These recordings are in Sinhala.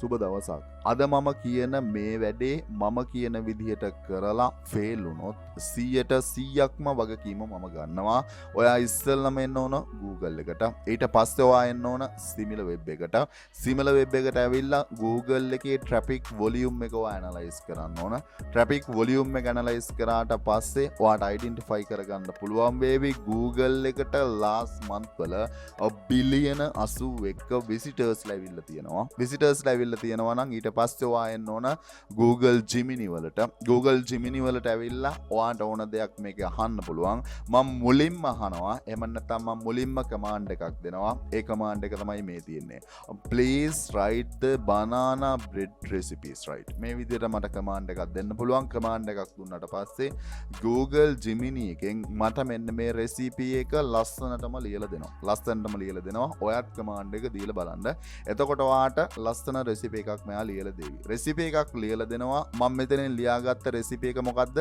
සුබ දවසක්. අද මම කියන මේ වැඩේ මම කියන විදිහට කරලා ෆේල් වුණොත් 100%ක්ම වගකීම මම ගන්නවා. ඔයා ඉස්සෙල්ලම එන්න ඕන Google එකට. ඊට පස්සේ ඔයා එන්න ඕන සිමිල වෙබ් එකට. සිමිල වෙබ් එකට ඇවිල්ලා Google එකේ traffic volume එක ඔයා analyze කරන්න ඕන. traffic volume එක analyze කරාට පස්සේ ඔයාට identify කරගන්න පුළුවන් වේවි Google එකට last month වල බිලියන 81 visitors ලැබිලා තියෙනවා. visitors ලැබිලා තියෙනවා නම් ඊට පස්සේ ඔයා එන්න ඕන Google Gemini වලට. Google Gemini වලට ඇවිල්ලා ඔයාට ඕන දෙයක් මේක අහන්න පුළුවන්. මම මුලින්ම අහනවා. එහෙම නැත්නම් මම මුලින්ම command එකක් දෙනවා. ඒ command එක තමයි මේ තියෙන්නේ. Please write the banana bread recipes, right? මේ විදිහට මට command එකක් දෙන්න පුළුවන්. command එකක් දුන්නාට පස්සේ Google Gemini එකෙන් මට මෙන්න මේ recipe එක ලස්සනටම ලියලා දෙනවා. ලස්සනටම ලියලා දෙනවා. ඔයාත් command එක දීලා බලන්න. එතකොට ඔයාට ලස්සන රෙසිපි එකක් මෙයා ලියලා දෙවි. රෙසිපි එකක් ලියලා දෙනවා. මම මෙතනින් ලියාගත්ත රෙසිපි එක මොකද්ද?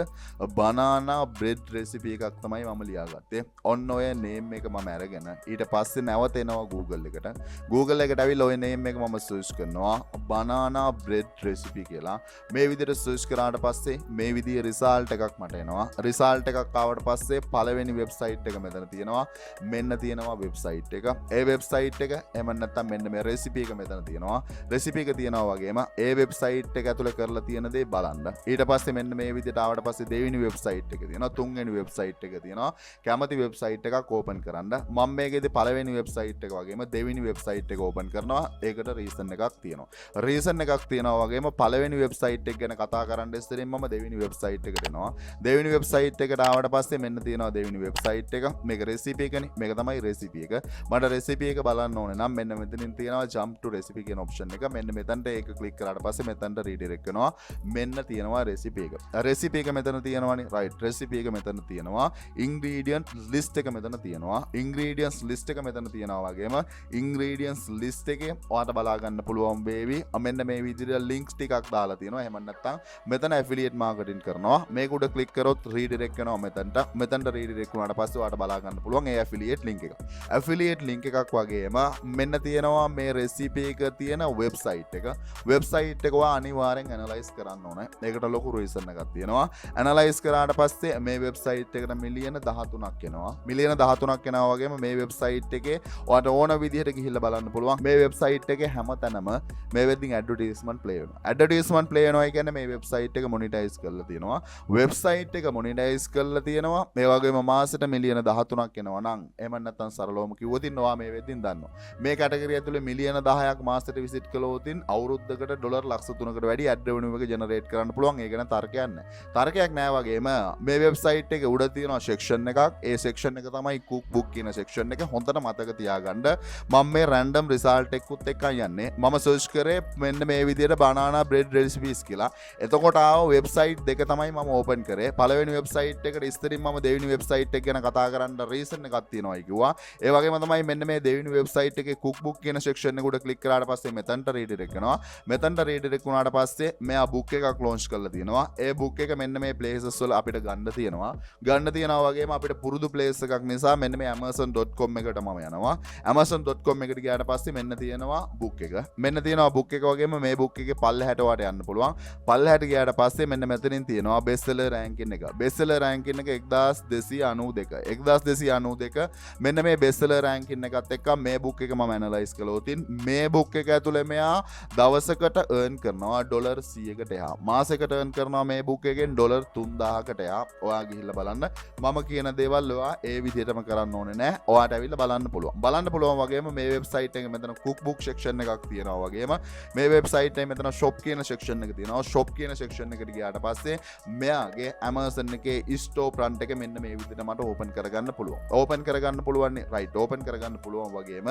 banana bread රෙසිපි එකක් තමයි මම ලියාගත්තේ. ඔන්න ඔය name එක මම අරගෙන ඊට පස්සේ නැවත එනවා Google එකට. Google එකට ඇවිල්ලා ඔය name එක මම search කරනවා. banana bread recipe කියලා. මේ විදිහට search කරාට පස්සේ මේ විදිහේ result එකක් මට එනවා. result එකක් ආවට පස්සේ පළවෙනි website එක මෙතන තියෙනවා. මෙන්න තියෙනවා website එක. ඒ website එක එහෙම නැත්නම් මෙන්න මේ recipe එක මෙතන තියෙනවා. recipe එක තියෙනවා වගේම ඒ website එක ඇතුලේ කරලා තියෙන දේ බලන්න. ඊට පස්සේ මෙන්න මේ විදිහට ආවට පස්සේ දෙවෙනි website එක තියෙනවා. තුන්වෙනි website එක තියෙනවා. කැමති website එකක් open කරන්න. මම මේකේදී පළවෙනි website එක වගේම දෙවෙනි website එක open කරනවා. ඒකට reason එකක් තියෙනවා. reason එකක් තියෙනවා වගේම පළවෙනි website එක ගැන කතා කරන්න ඉස්සරින් මම දෙවෙනි website එකට එනවා. දෙවෙනි website එකට ආවට පස්සේ මෙන්න තියෙනවා දෙවෙනි website එක. මේක recipe එකනේ. මේක තමයි recipe එක. මට recipe එක බලන්න ඕනේ නම් මෙන්න මෙතනින් තියෙනවා jump to recipe කියන option එක. මෙන්න මෙතනට ඒක click කරාට පස්සේ මෙතනට redirect වෙනවා. මෙන්න තියෙනවා recipe එක. recipe එක මෙතන තියෙනවානේ. right. recipe එක මෙතන තියෙනවා. ingredient list එක මෙතන තියෙනවා. ingredients list එක මෙතන තියෙනවා වගේම ingredients list එකේ ඔයාලට බලා ගන්න පුළුවන් වේවි. මෙන්න මේ විදිහට links ටිකක් දාලා තියෙනවා. එහෙම නැත්නම් මෙතන affiliate marketing කරනවා. මේක උඩ click කරොත් redirect වෙනවා මෙතනට. මෙතනට redirect වුණාට පස්සේ ඔයාලට බලා ගන්න පුළුවන් ඒ affiliate link එක. affiliate link එකක් වගේම මෙන්න තියෙනවා මේ recipe එක තියෙන website එක. website එක ඔයා අනිවාර්යෙන් analyze කරන්න ඕනේ. ඒකට ලොකු reason එකක් තියෙනවා. analyze කරාට පස්සේ මේ website එකට මිලියන 13ක් එනවා. මිලියන 13ක් එනවා වගේම මේ website එකේ ඔයාට ඕන විදිහට ගිහිල්ලා බලන්න පුළුවන්. මේ website එකේ හැමතැනම මේ වෙද්දින් advertisement play වෙනවා. advertisement play වෙනවා කියන්නේ මේ website එක monetize කරලා තියෙනවා. website එක monetize කරලා තියෙනවා. මේ වගේම මාසෙට මිලියන 13ක් එනවා නම් එහෙම නැත්නම් සරලවම කිව්වොත් ඔයා මේ වෙද්දින් දන්නවා. මේ කැටගරිය ඇතුලේ මිලියන 10ක් මාසෙට විසිට් කළොත් අවුරුද්දකට ඩොලර් ලක්ෂ 3කට වැඩි ඇඩ් රෙවෙනියු එක ජෙනරේට් කරන්න පුළුවන්. ඒක ගැන තර්කයක් නැහැ. තර්කයක් නැහැ වගේම මේ වෙබ්සයිට් එකේ උඩ තියෙනවා සෙක්ෂන් එකක්. ඒ සෙක්ෂන් එක තමයි cook book කියන සෙක්ෂන් එක. හොඳට මතක තියාගන්න. මම මේ රැන්ඩම් රිසල්ට් එකකුත් එක්කන් යන්නේ. මම සර්ච් කරේ මෙන්න මේ විදිහට banana bread recipes කියලා. එතකොට ආව වෙබ්සයිට් දෙක තමයි මම ඕපන් කරේ. පළවෙනි වෙබ්සයිට් එකට ඉස්තරින් මම දෙවෙනි වෙබ්සයිට් එක ගැන කතා කරන්න රීසන් එකක් තියෙනවායි කිව්වා. ඒ වගේම තමයි මෙන්න මේ දෙවෙනි වෙබ්සයිට් එකේ cook book කියන සෙක්ෂන් එක උඩ ක්ලික් කරාට පස්සේ මෙතනට redirect වෙනවා. මෙතනට redirect වුණාට පස්සේ මෙයා book එකක් launch කරලා තියෙනවා. ඒ book එක මෙන්න මේ places වල අපිට ගන්න තියෙනවා. ගන්න තියනවා වගේම අපිට පුරුදු place එකක් නිසා මෙන්න මේ amazon.com එකට මම යනවා. amazon.com එකට ගියාට පස්සේ මෙන්න තියෙනවා book එක. මෙන්න තියෙනවා book එක වගේම මේ book එකේ පල්ලෙහාට වට යන්න පුළුවන්. පල්ලෙහාට ගියාට පස්සේ මෙන්න මෙතනින් තියෙනවා best seller ranking එක. best seller ranking එක 1292. 1292 මෙන්න මේ best seller ranking එකත් එක්ක මේ book එක මම analyze කළොත් මේ book එක ඇතුලේ මෙයා දවසකට earn කරනවා ඩොලර් 100කට එහා. මාසෙකට earn කරනවා මේ book එකෙන් ඩොලර් 3000කට එහා. ඔයා ගිහිල්ලා බලන්න. මම කියන දේවල් ඔයා ඒ විදිහටම කරන්න ඕනේ නෑ. ඔයාට ඇවිල්ලා බලන්න පුළුවන්. බලන්න පුළුවන් වගේම මේ website එකේ මෙතන cookbook section එකක් තියෙනවා වගේම මේ website එකේ මෙතන shop කියන section එක තියෙනවා. shop කියන section එකට ගියාට පස්සේ මෙයාගේ Amazon එකේ store front එක මෙන්න මේ විදිහට මට open කරගන්න පුළුවන්. open කරගන්න පුළුවන් නේ. right. open කරගන්න පුළුවන් වගේම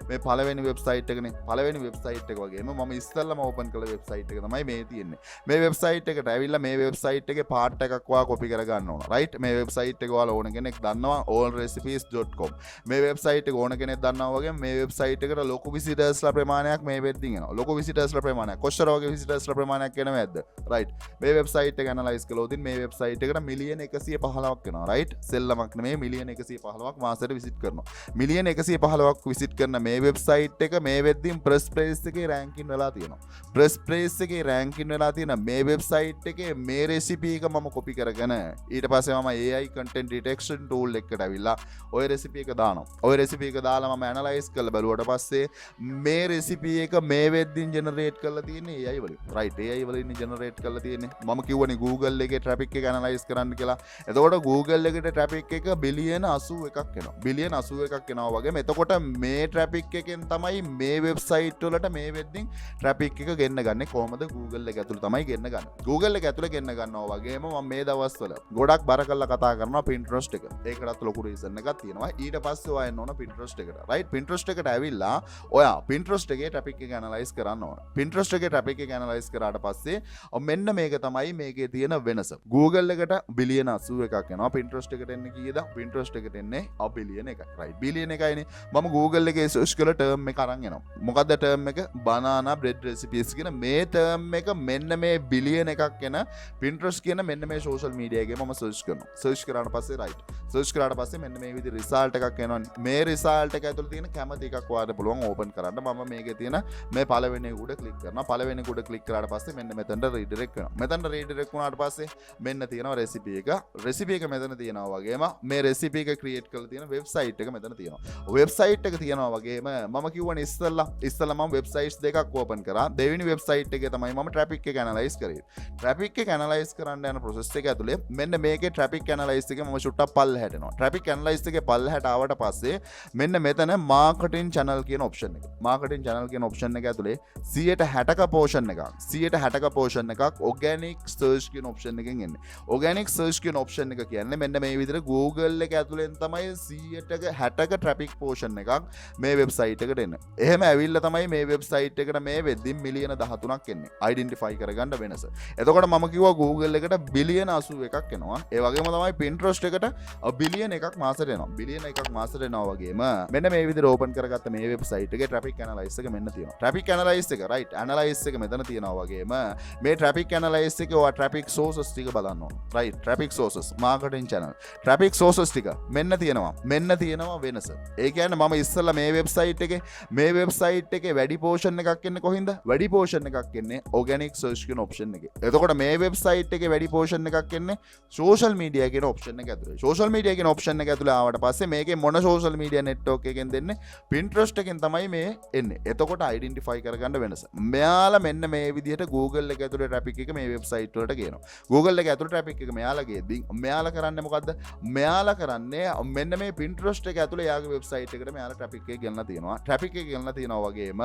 මේ පළවෙනි වෙබ්සයිට් එකනේ. පළවෙනි වෙබ්සයිට් එක වගේම මම ඉස්සෙල්ලාම ඕපන් කළ වෙබ්සයිට් එක තමයි මේ තියෙන්නේ. මේ වෙබ්සයිට් එකට ඇවිල්ලා මේ වෙබ්සයිට් එකේ පාර්ට් එකක් ඔයා කොපි කරගන්න ඕන. right. මේ වෙබ්සයිට් එක ඔයාලා ඕන කෙනෙක් දන්නවා allrecipes.com. මේ වෙබ්සයිට් එක ඕන කෙනෙක් දන්නවා වගේම මේ වෙබ්සයිට් එකට ලොකු විසිටර්ස්ලා ප්‍රමාණයක් මේ වෙද්දින් එනවා. ලොකු විසිටර්ස්ලා ප්‍රමාණයක්. කොච්චර වගේ විසිටර්ස්ලා ප්‍රමාණයක් එනවද? right. මේ වෙබ්සයිට් එක ඇනලයිස් කළොත් මේ වෙබ්සයිට් එකට මිලියන 115ක් එනවා. right. සෙල්ලමක් නෙමෙයි මිලියන 115ක් මාසෙට විසිට් කරනවා. මිලියන 115ක් විසිට් කරන මේ වෙබ්සයිට් එක මේ වෙද්දින් ප්‍රස් ප්ලේස් එකේ රෑන්කින් රෑන්කින් වෙලා තියෙනවා. ප්‍රෙස් ප්ලේස් එකේ රෑන්කින් වෙලා තියෙන මේ වෙබ්සයිට් එකේ මේ රෙසිපි එක මම කොපි කරගෙන ඊට පස්සේ මම AI content detection tool එකකට ඇවිල්ලා ওই රෙසිපි එක දානවා. ওই රෙසිපි එක දාලා මම ඇනලයිස් කරලා බලුවට පස්සේ මේ රෙසිපි එක මේ වෙද්දින් ජෙනරේට් කරලා තියෙන්නේ AI වලින්. රයිට් AI වලින් ජෙනරේට් කරලා තියෙන්නේ. මම කිව්වනේ Google එකේ traffic එක ඇනලයිස් කරන්න කියලා. එතකොට Google එකට traffic එක බිලියන 81ක් එනවා. බිලියන 81ක් එනවා වගේම එතකොට මේ traffic එකෙන් තමයි මේ වෙබ්සයිට් වලට මේ වෙද්දින් traffic එක ගෙන්න ගන්න. කොහොමද Google එක ඇතුළේ තමයි ගෙන්න ගන්න. Google එක ඇතුළේ ගෙන්න ගන්නවා වගේම මම මේ දවස්වල ගොඩක් බර කරලා කතා කරනවා Pinterest එක. ඒකටත් ලොකු රීසන් එකක් තියෙනවා. ඊට පස්සේ ඔයා එන්න ඕන Pinterest එකට. රයිට් Pinterest එකට ඇවිල්ලා ඔයා Pinterest එකේ traffic එක ඇනලයිස් කරන්න ඕන. Pinterest එකේ traffic එක ඇනලයිස් කරාට පස්සේ මෙන්න මේක තමයි මේකේ තියෙන වෙනස. Google එකට බිලියන 81ක් එනවා. Pinterest එකට එන්නේ කීයද? Pinterest එකට එන්නේ බිලියන 1ක්. රයිට් බිලියන 1යිනේ. මම Google එකේ සර්ච් කරලා term එක අරන් එනවා. මොකද්ද term එක? banana bread recipes කියන මේ term එක මෙන්න මේ බිලියන එකක් එන Pinterest කියන මෙන්න මේ social media එකේ මම සර්ච් කරනවා. සර්ච් කරාට පස්සේ රයිට්. සර්ච් කරාට පස්සේ මෙන්න මේ විදිහේ result එකක් එනවනේ. මේ result එක ඇතුළේ තියෙන කැමති එකක් ඔයාලට පුළුවන් open කරන්න. මම මේකේ තියෙන මේ පළවෙනි එක උඩ click කරනවා. පළවෙනි එක උඩ click කරාට පස්සේ මෙන්න මෙතනට redirect වෙනවා. මෙතනට redirect වුණාට පස්සේ මෙන්න තියෙනවා recipe එක. recipe එක මෙතන තියෙනවා වගේම මේ recipe එක create කරලා තියෙන website එක මෙතන තියෙනවා. website එක තියෙනවා වගේම මම කිව්වනේ ඉස්සෙල්ලා මම websites දෙකක් open කරා. දෙවෙනි website එකේ තමයි මම traffic එක analyze කරේ. traffic එක analyze කරන්න යන process එක ඇතුලේ මෙන්න මේකේ traffic analyze එකේ මම ෂුට්ටක් පල්ලෙහාට එනවා. traffic analyze එකේ පල්ලෙහාට ආවට පස්සේ මෙන්න මෙතන marketing channel කියන option එක. marketing channel කියන option එක ඇතුලේ 160ක portion එකක්. 160ක portion එකක් organic search කියන option එකෙන් එන්නේ. organic search කියන option එක කියන්නේ මෙන්න මේ විදිහට Google එක ඇතුලෙන් තමයි 160ක traffic portion එකක් මේ website එකට එන්නේ. එහෙම ඇවිල්ලා තමයි මේ website එකට මේ වෙද්දි මිලියන 13ක් එන්නේ. identify කරගන්න වෙනස. එතකොට මම කිව්වා Google එකට බිලියන 81ක් එනවා. ඒ වගේම තමයි Pinterest එකට බිලියන 1ක් මාසෙට එනවා. බිලියන 1ක් මාසෙට එනවා වගේම මෙන්න මේ විදිහට open කරගත්ත මේ website එකේ traffic analyze එක මෙන්න තියෙනවා. traffic analyze එක right analyze එක මෙතන තියෙනවා වගේම මේ traffic analyze එකේ ඔයා traffic sources ටික බලන්න ඕන. right traffic sources marketing channel traffic sources ටික මෙන්න තියෙනවා. මෙන්න තියෙනවා වෙනස. ඒ කියන්නේ මම ඉස්සෙල්ලා මේ website එකේ වැඩි portion එකක් එන්නේ කොහින්ද? වැඩි portion එකක් එන්නේ organic search කියන option එකේ. එතකොට මේ website එකේ වැඩි portion එකක් එන්නේ social media කියන option එක ඇතුලේ. social media කියන option එක ඇතුලේ ආවට පස්සේ මේකේ මොන social media network එකෙන් දෙන්නේ? Pinterest එකෙන් තමයි මේ එන්නේ. එතකොට identify කරගන්න වෙනස. මෙයාලා මෙන්න මේ විදිහට Google එක ඇතුලේ traffic එක මේ website වලට ගේනවා. Google එක ඇතුලේ traffic එක මෙයාලා ගේද්දි මෙයාලා කරන්නේ මොකද්ද? මෙයාලා කරන්නේ මෙන්න මේ Pinterest එක ඇතුලේ යාගේ website එකට මෙයාලා traffic එක ගෙනලා තියෙනවා. traffic එක ගෙනලා තියෙනවා වගේම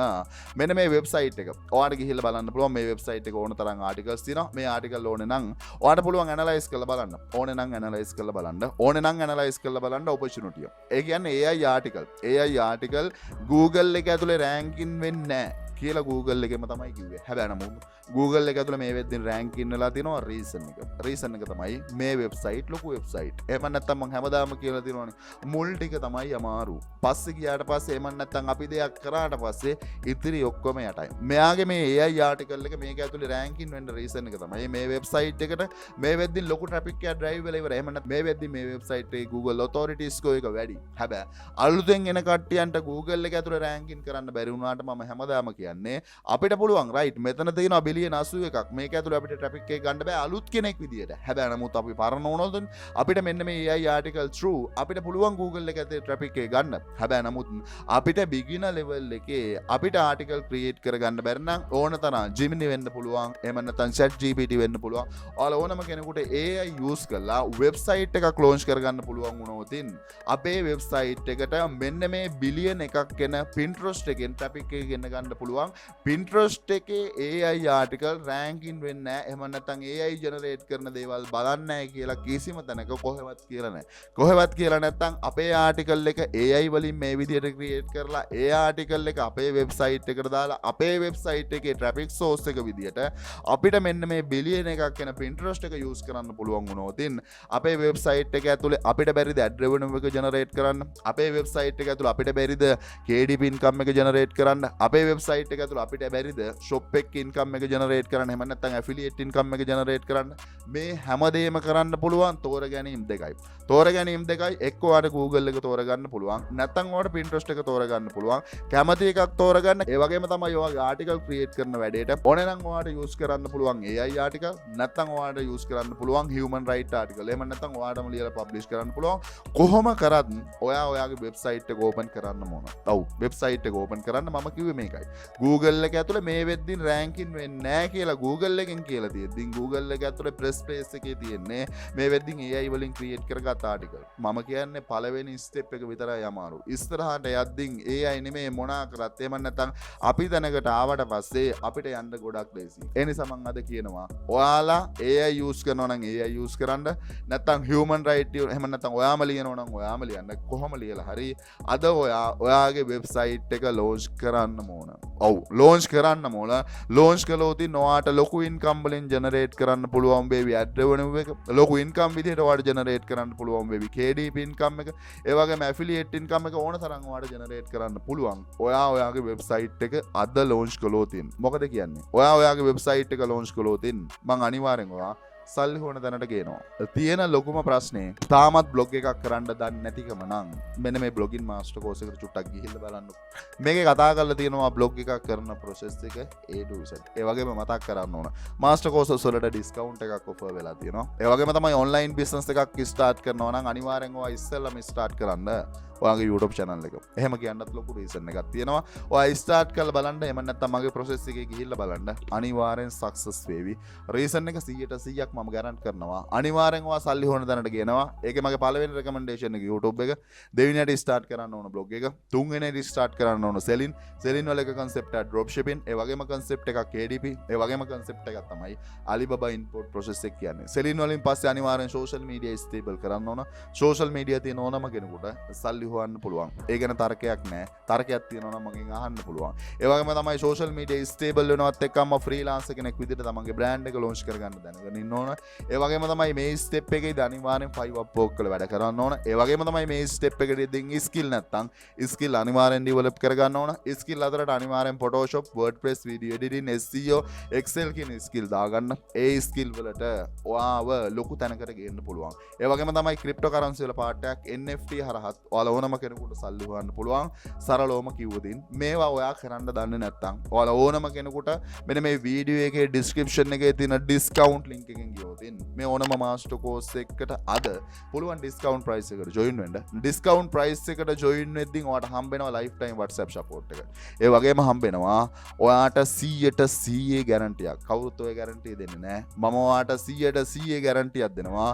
මෙන්න මේ website එක. ඔයාලට ගිහිල්ලා බලන්න පුළුවන් මේ website එක ඕන තරම් articles තියෙනවා. මේ article ඕනේ නම් ඔයාලට පුළුවන් analyze කරලා බලන්න. ඕනේ නම් analyze කරලා බලන්න. ඕනේ නම් analyze කරලා බලන්න opportunity. ඒ කියන්නේ AI article. AI article Google එක ඇතුලේ ranking වෙන්නේ නැහැ කියලා Google එකෙම තමයි කිව්වේ. හැබැයි නමුත් Google එක ඇතුලේ මේ වෙද්දින් ranking වෙලා තියෙනවා reason එක. reason එක තමයි මේ website ලොකු website. එහෙම නැත්නම් මම හැමදාම කියලා තියෙනවානේ මුල් ටික තමයි අමාරු. පස්සේ ගියාට පස්සේ එහෙම නැත්නම් අපි දෙයක් කරාට පස්සේ ඉතිරි ඔක්කොම යටයි. මෙයාගේ මේ AI article එක මේක ඇතුලේ ranking වෙන්න reason එක තමයි මේ website එකට මේ වෙද්දින් ලොකු traffic එක drive වෙලා ඉවරයි. එහෙම නැත්නම් මේ වෙද්දින් මේ website එකේ Google authorities කෝ එක වැඩි. හැබැයි අලුතෙන් එන කට්ටියන්ට Google එක ඇතුලේ ranking කරන්න බැරි වුණාට මම හැමදාම කියන්නේ අපිට පුළුවන් right මෙතන තියෙනවා බිලියන 81ක් මේක ඇතුලේ අපිට traffic එක ගන්න බෑ අලුත් කෙනෙක් විදියට. හැබැයි නමුත් අපි පරණ වුණොත් අපිට මෙන්න මේ AI article through අපිට පුළුවන් Google එක ඇතුලේ traffic එක ගන්න. හැබැයි නමුත් අපිට beginner level එකේ අපිට article create කරගන්න බැරි නම් ඕන තරම් Gemini වෙන්න පුළුවන්. එහෙම නැත්නම් ChatGPT වෙන්න පුළුවන්. ඔයාලා ඕනම කෙනෙකුට AI use කරලා website එකක් launch කරගන්න පුළුවන් වුණොත් අපේ website එකට මෙන්න මේ බිලියන එකක් එන Pinterest එකෙන් traffic එක ගෙන්න ගන්න පුළුවන්. Pinterest එකේ AI article ranking වෙන්නේ නැහැ. එහෙම නැත්නම් AI generate කරන දේවල් බලන්නේ නැහැ කියලා කිසිම තැනක කොහෙවත් කියලා නැහැ. කොහෙවත් කියලා නැත්නම් අපේ article එක AI වලින් මේ විදිහට create කරලා ඒ article එක අපේ website එකට දාලා අපේ website එකේ traffic source එක විදිහට අපිට මෙන්න මේ බිලියන එකක් එන Pinterest එක use කරන්න පුළුවන් වුණොත් අපේ website එක ඇතුලේ අපිට බැරිද ad revenue එක generate කරන්න? අපේ website එක ඇතුලේ අපිට බැරිද KDP income එක generate කරන්න? අපේ website වෙබ්සයිට් එක ඇතුළේ අපිට බැරිද shop එක income එක generate කරන්න එහෙම නැත්නම් affiliate income එක generate කරන්න මේ හැමදේම කරන්න පුළුවන් තෝරගැනීම් දෙකයි එක්ක ඔයාලට Google එක තෝරගන්න පුළුවන් නැත්නම් ඔයාලට Pinterest එක තෝරගන්න පුළුවන් කැමති එකක් තෝරගන්න ඒ වගේම තමයි ඔයාගේ ආටිකල් ක්‍රියේට් කරන වැඩේට ඕනේ නම් ඔයාලට යූස් කරන්න පුළුවන් AI ආටිකල් නැත්නම් ඔයාලට යූස් කරන්න පුළුවන් human right ආටිකල් එහෙම නැත්නම් ඔයාලටම ලියලා පබ්ලිෂ් කරන්න පුළුවන් කොහොම කරත් ඔයාගේ වෙබ්සයිට් එක ඕපන් කරන්න ඕන. ඔව් වෙබ්සයිට් එක ඕපන් කරන්න මම කිව්වේ මේකයි. Google එක ඇතුලේ මේ වෙද්දින් රෑන්කින් වෙන්නේ නැහැ කියලා Google එකෙන් කියලා තියෙද්දි Google එක ඇතුලේ press page එකේ තියෙන්නේ මේ වෙද්දින් AI වලින් ක්‍රියේට් කරගත් ආටිකල්. මම කියන්නේ පළවෙනි ස්ටෙප් එක විතරයි අමාරු. ඉස්සරහට යද්දින් AI නෙමෙයි මොනා කරත් එහෙම නැත්නම් අපි දැනකට ආවට පස්සේ අපිට යන්න ගොඩක් ලේසි. ඒ නිසා මම අද කියනවා ඔයාලා AI use කරනවා නම් AI use කරන්න නැත්නම් human right එහෙම නැත්නම් ඔයාම ලියනවා නම් ඔයාම ලියන්න කොහොම ලියලා හරි අද ඔයාගේ වෙබ්සයිට් එක ලෝන්ච් කරන්න ඕන. ඔව් ලෝන්ච් කරන්න ඕන. ලෝන්ච් කළොත් ඔයාට ලොකු ඉන්කම් වලින් ජෙනරේට් කරන්න පුළුවන් වේවි ඇඩ් රෙවෙනියු එක. ලොකු ඉන්කම් විදිහට ඔයාට ජෙනරේට් කරන්න පුළුවන් වේවි KDP ඉන්කම් එක. ඒ වගේම ඇෆිලියේට් ඉන්කම් එක ඕන තරම් ඔයාට ජෙනරේට් කරන්න පුළුවන්. ඔයාගේ වෙබ්සයිට් එක අද ලෝන්ච් කළොත් මොකද කියන්නේ? ඔයාගේ වෙබ්සයිට් එක ලෝන්ච් කළොත් මම අනිවාර්යෙන් ඔයා සල්ලි හොන දැනට ගේනවා. තියෙන ලොකුම ප්‍රශ්නේ තාමත් බ්ලොග් එකක් කරන්න දන්නේ නැතිකම නම් මෙන්න මේ බ්ලොගින් මාස්ටර් කෝස් එකට චුට්ටක් ගිහිල්ලා බලන්න. මේකේ කතා කරලා තියෙනවා බ්ලොග් එකක් කරන process එක A to Z. ඒ වගේම මතක් කරන්න ඕන මාස්ටර් කෝසස් වලට ඩිස්කවුන්ට් එකක් ඔෆර් වෙලා තියෙනවා. ඒ වගේම තමයි ඔන්ලයින් බිස්නස් එකක් ස්ටාර්ට් කරනවා නම් අනිවාර්යෙන් ඔයා ඉස්සෙල්ලාම ස්ටාර්ට් කරන්න ඔයාගේ YouTube channel එක. එහෙම කියන්නත් ලොකු reason එකක් තියෙනවා. ඔයා start කරලා බලන්න එහෙම නැත්නම් මගේ process එකේ ගිහිල්ලා බලන්න අනිවාර්යෙන් success වේවි. reason එක 100%ක් මම guarantee කරනවා. අනිවාර්යෙන් ඔයා සල්ලි හොන දැනට ගේනවා. ඒකේ මගේ පළවෙනි recommendation එක YouTube එක. දෙවෙනියට start කරන්න ඕන blog එක. තුන්වෙනියට start කරන්න ඕන selling වල එක concept එක drop shipping. ඒ වගේම concept එකක් KDP. ඒ වගේම concept එකක් තමයි Alibaba import process එක කියන්නේ. selling වලින් පස්සේ අනිවාර්යෙන් social media stable කරන්න ඕන. social media තියෙන ඕනම කෙනෙකුට සල්ලි හොයන්න පුළුවන්. ඒ ගැන තර්කයක් නැහැ. තර්කයක් තියෙනවා නම් මගෙන් අහන්න පුළුවන්. ඒ වගේම තමයි social media stable වෙනවත් එක්කම freelancer කෙනෙක් විදිහට තමන්ගේ brand එක launch කරගන්න දැනගෙන ඉන්න ඕන. ඒ වගේම තමයි මේ step එකේදී අනිවාර්යෙන් 5 up work කරලා වැඩ කරන්න ඕන. ඒ වගේම තමයි මේ step එකේදී skill නැත්තම් skill අනිවාර්යෙන් develop කරගන්න ඕන. skill අතරට අනිවාර්යෙන් Photoshop, WordPress, video editing, SEO, Excel කියන skill දාගන්න. ඒ skill වලට ඔයාව ලොකු තැනකට ගේන්න පුළුවන්. ඒ වගේම තමයි cryptocurrency වල part එකක් NFT හරහත් ඔයාලා ඕනම කෙනෙකුට සල්ලි හොයන්න පුළුවන්. සරලවම කිව්වොතින් මේවා ඔයා කරන්න දන්නේ නැත්නම් ඔයාලා ඕනම කෙනෙකුට මෙන්න මේ වීඩියෝ එකේ description එකේ තියෙන discount link එකෙන් ගියොතින් මේ ඕනම master course එකකට අද පුළුවන් discount price එකට join වෙන්න. discount price එකට join වෙද්දී ඔයාට හම්බෙනවා lifetime WhatsApp support එක. ඒ වගේම හම්බෙනවා ඔයාට 100% guarantee එකක්. කවුරුත් ඔය guarantee දෙන්නේ නැහැ. මම ඔයාට 100% guarantee එකක් දෙනවා.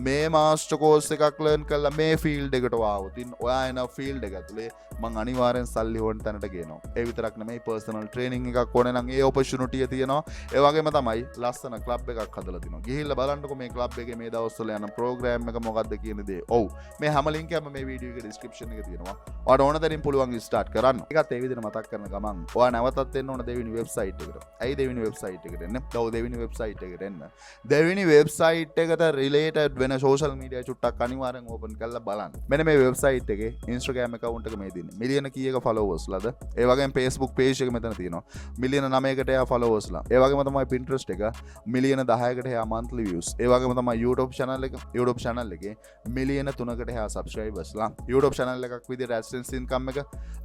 මේ master course එකක් learn කරලා මේ field එකට ආවොතින් ඔයා එන ෆීල්ඩ් එක ඇතුලේ මං අනිවාර්යෙන් සල්ලි හොයන්න තැනට ගේනවා. ඒ විතරක් නෙමෙයි පර්සනල් ට්‍රේනින් එකක් ඕනේ නම් ඒ ඔපචුනිටි තියෙනවා. ඒ වගේම තමයි ලස්සන ක්ලබ් එකක් හදලා තිනවා. ගිහිල්ලා බලන්නකෝ මේ ක්ලබ් එකේ මේ දවස්වල යන ප්‍රෝග්‍රෑම් එක මොකක්ද කියන දේ. ඔව් මේ හැම ලින්ක් එකම මේ වීඩියෝ එකේ ඩිස්ක්‍රිප්ෂන් එකේ තියෙනවා. ඔයාට ඕන දෙයින් පුළුවන් ස්ටාර්ට් කරන්න. ඒකත් ඒ විදිහට මතක් කරන ගමන් ඔයා නැවතත් එන්න ඕන දෙවෙනි වෙබ්සයිට් එකට. ඇයි දෙවෙනි වෙබ්සයිට් එකට එන්නේ? ඔව් දෙවෙනි වෙබ්සයිට් එකට එන්න. දෙවෙනි වෙබ්සයිට් එකට රිලේටඩ් වෙන සෝෂල් මීඩියා චුට්ටක් අනිවාර්යෙන් ඕපන් කරලා බලන්න. මෙන්න මේ වෙබ්සයිට් එකේ Instagram account එක මේ දින්නේ. මිලියන කීයක followers ලාද? ඒ වගේම Facebook page එක මෙතන තියෙනවා. මිලියන 9කට එහා followers ලා. ඒ වගේම තමයි Pinterest එක මිලියන 10කට එහා monthly views. ඒ වගේම තමයි YouTube channel එකේ මිලියන 3කට එහා subscribers ලා. YouTube channel එකක් විදිහට AdSense income එක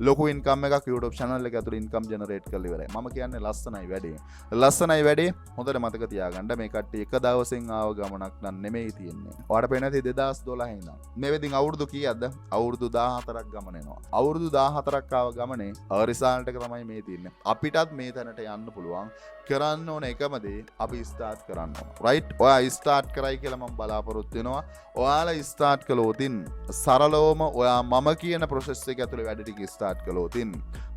ලොකු income එකක් YouTube channel එක ඇතුළේ income generate කරලා ඉවරයි. මම කියන්නේ ලස්සනයි වැඩේ. ලස්සනයි වැඩේ. හොඳට මතක තියාගන්න මේ කට්ටිය එක දවසෙන් ආව ගමනක් නම් නෙමෙයි තියෙන්නේ. ඔයාලට පේන ඇති 2012 ඉඳන්. මේ වෙදින් අවුරුදු කීයක්ද? අවුරුදු 14ක් ගමන එනවා. අවුරුදු 14ක් ආව ගමනේ රිසල්ට් එක තමයි මේ තියෙන්නේ. අපිටත් මේ තැනට යන්න පුළුවන්. කරන්න ඕන එකම දේ අපි ස්ටාර්ට් කරන්න ඕන. රයිට්? ඔයා ස්ටාර්ට් කරයි කියලා මම බලාපොරොත්තු වෙනවා. ඔයාලා ස්ටාර්ට් කළොතින් සරලවම ඔයා මම කියන process එක ඇතුලේ වැඩ ටික ස්ටාර්ට් කළොතින්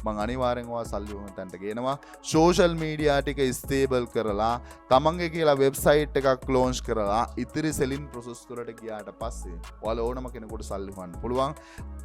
මං අනිවාර්යෙන් ඔයා සල්ලි වුණ තැනට ගේනවා. social media ටික stable කරලා තමන්ගේ කියලා website එකක් launch කරලා ඉතිරි selling process වලට ගියාට පස්සේ ඔයාලා ඕනම කෙනෙකුට සල්ලි හොයන්න පුළුවන්.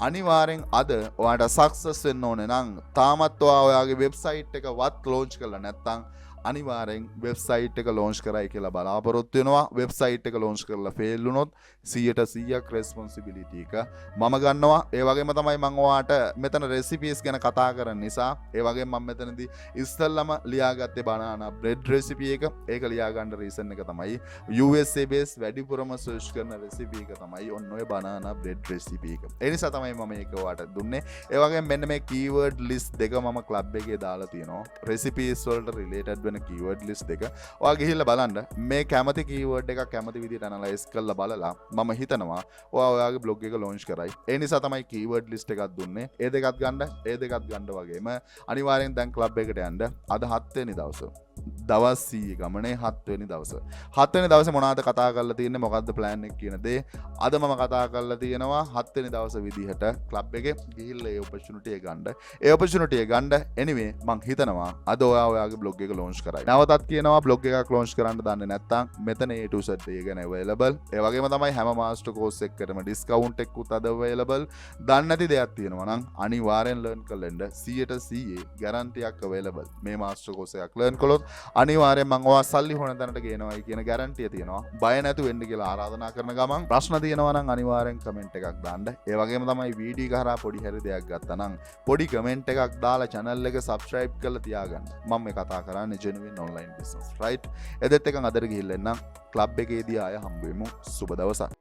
අනිවාර්යෙන් අද ඔයාට success වෙන්න ඕනේ නම් තාමත් ඔයා ඔයාගේ website එක වත් launch කරලා නැත්නම් අනිවාර්යෙන් වෙබ්සයිට් එක ලොන්ච් කරයි කියලා බලාපොරොත්තු වෙනවා. වෙබ්සයිට් එක ලොන්ච් කරලා ෆේල් වුණොත් 100% රෙස්පොන්සිබිලිටි එක මම ගන්නවා. ඒ වගේම තමයි මම ඔයාට මෙතන රෙසිපීස් ගැන කතා කරන නිසා ඒ වගේම මම මෙතනදී ඉස්සෙල්ලාම ලියාගත්තේ බනානා බ්‍රෙඩ් රෙසිපි එක. ඒක ලියා ගන්න රීසන් එක තමයි USA බේස් වැඩිපුරම සර්ච් කරන රෙසිපි එක තමයි ඔන්න ඔය බනානා බ්‍රෙඩ් රෙසිපි එක. ඒ නිසා තමයි මම මේක ඔයාට දුන්නේ. ඒ වගේම මෙන්න මේ කීවර්ඩ් ලිස්ට් දෙක මම ක්ලබ් එකේ දාලා තියෙනවා. රෙසිපීස් වලට රිලේටඩ් වෙන කීවර්ඩ් ලිස්ට් දෙක. ඔයා ගිහිල්ලා බලන්න. මේ කැමති කීවර්ඩ් එකක් කැමති විදිහට ඇනලයිස් කරලා බලලා මම හිතනවා ඔයා ඔයාගේ බ්ලොග් එක ලොන්ච් කරයි. ඒ නිසා තමයි කීවර්ඩ් ලිස්ට් එකක් දුන්නේ. ඒ දෙකත් ගන්න වගේම අනිවාර්යෙන් දැන් ක්ලබ් එකට යන්න. අද 7 වෙනි දවසේ දවස් 100 ගමනේ 7 වෙනි දවසේ. 7 වෙනි දවසේ මොනවද කතා කරලා තියෙන්නේ? මොකද්ද ප්ලෑන් එක කියන දේ අද මම කතා කරලා තියෙනවා. 7 වෙනි දවසේ විදිහට ක්ලබ් එකේ ගිහිල්ලා ඒ ඔපචුනිටි එක ගන්න. ඒ ඔපචුනිටි එක ගන්න. anyway මං හිතනවා අද ඔයාගේ බ්ලොග් එක ලොන්ච් කරයි. නැවතත් කියනවා බ්ලොග් එකක් ලොන්ච් කරන්න දන්නේ නැත්නම් මෙතන A to Z එක ගැන available. ඒ වගේම තමයි හැම මාස්ටර් කෝස් එකකටම ඩිස්කවුන්ට් එකකුත් අද available. දන්නේ නැති දෙයක් තියෙනවා නම් අනිවාර්යෙන් ලර්න් කරන්න 100% ගැරන්ටියක් available. මේ මාස්ටර් කෝස් එකක් ලර්න් කළොත් අනිවාර්යෙන් මම ඔයා සල්ලි හොන තැනට ගේනවායි කියන ගැරන්ටිය තියෙනවා. බය නැතු වෙන්න කියලා ආරාධනා කරන ගමන් ප්‍රශ්න තියෙනවා නම් අනිවාර්යෙන් කමෙන්ට් එකක් දාන්න. ඒ වගේම තමයි වීඩියෝ එක හරහා පොඩි හැරි දෙයක් ගත්තා නම් පොඩි කමෙන්ට් එකක් දාලා channel එක subscribe කරලා තියාගන්න. මම මේ කතා කරන්නේ genuine online business right. එදෙත් එකන් අදට ගිහිල්ලා එන්නම්. ක්ලබ් එකේදී ආය හම්බ වෙමු. සුබ දවසක්.